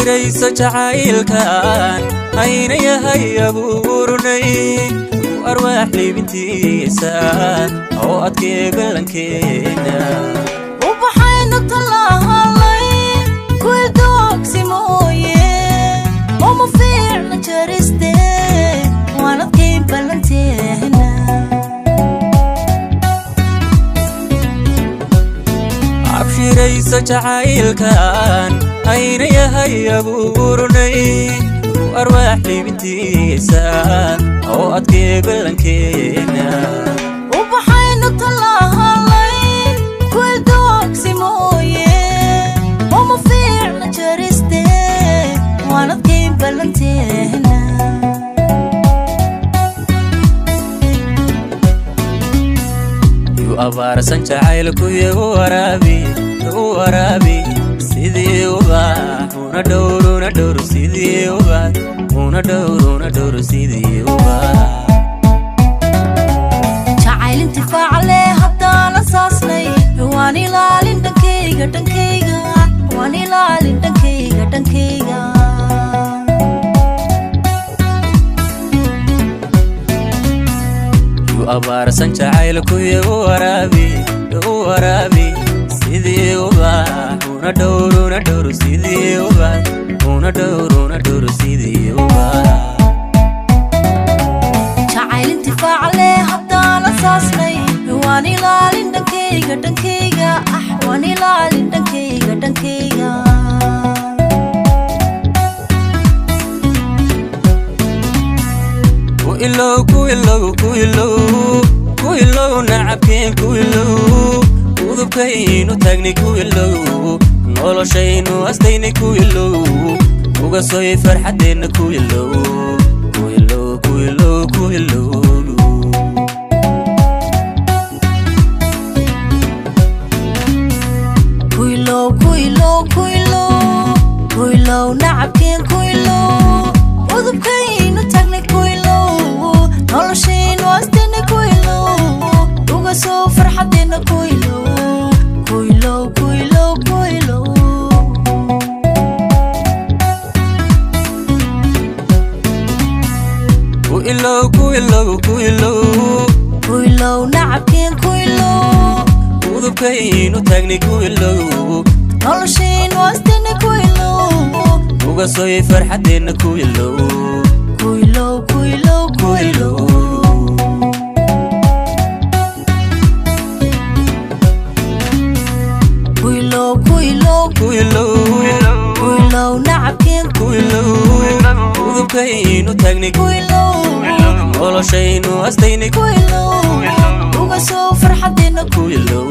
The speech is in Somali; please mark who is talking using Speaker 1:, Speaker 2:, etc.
Speaker 1: abshirayso jacaylkan ayna yahay abuurnay arwaax liibintiisa oo adkee balankeena
Speaker 2: وبحينا طلعها لي كل دوق سمويه وما فينا جرستي وانا كيف بلنتينا
Speaker 1: abshirayso jacaylkan ayna yahay abuurnay arwaax liibintiisa oo adkee balankeena
Speaker 2: وبحينا طلعها لي كل دوق سمويه وما فينا جرستي وانا كيف بلنتينا
Speaker 1: abaarsan jacaylku igu waraabi sidii ubax una dhowr sidii ubax una dhowr sidii ubax
Speaker 2: jacayl intifaac leh haddaan asaasnay waan ilaalin dhankayga waan ilaalin dhankayga
Speaker 1: abaarsan jacaylku igu waraabi sidii ubax una dhowr sidii ubax una dhowr sidii ubax
Speaker 2: jacayl intifaac leh haddaan asaasnay waan ilaalin dhankayga waan ilaalin dhankayga
Speaker 1: ku ilow nacabkeen ku ilow udubkaynu taagnay ku ilow noloshaynu astaynay ku ilow uga sooy farxadeenna ku ilow
Speaker 2: nacabkeen ku ilow udubkaynu taagnay ku ilow noloshaynu astaynay ku ilow uga soo farxadeenna ku ilow nacabkeen ku ilow
Speaker 1: udubkaynu taagnay ku ilow
Speaker 2: noloshaynu astaynay ku ilow
Speaker 1: uga sooy farxadeenna ku ilow
Speaker 2: nacabkeen
Speaker 1: ku ilow udubkaynu taagnay ku ilow noloshaynu astaynay
Speaker 2: ku ilow uga soo farxadeenna
Speaker 1: ku ilow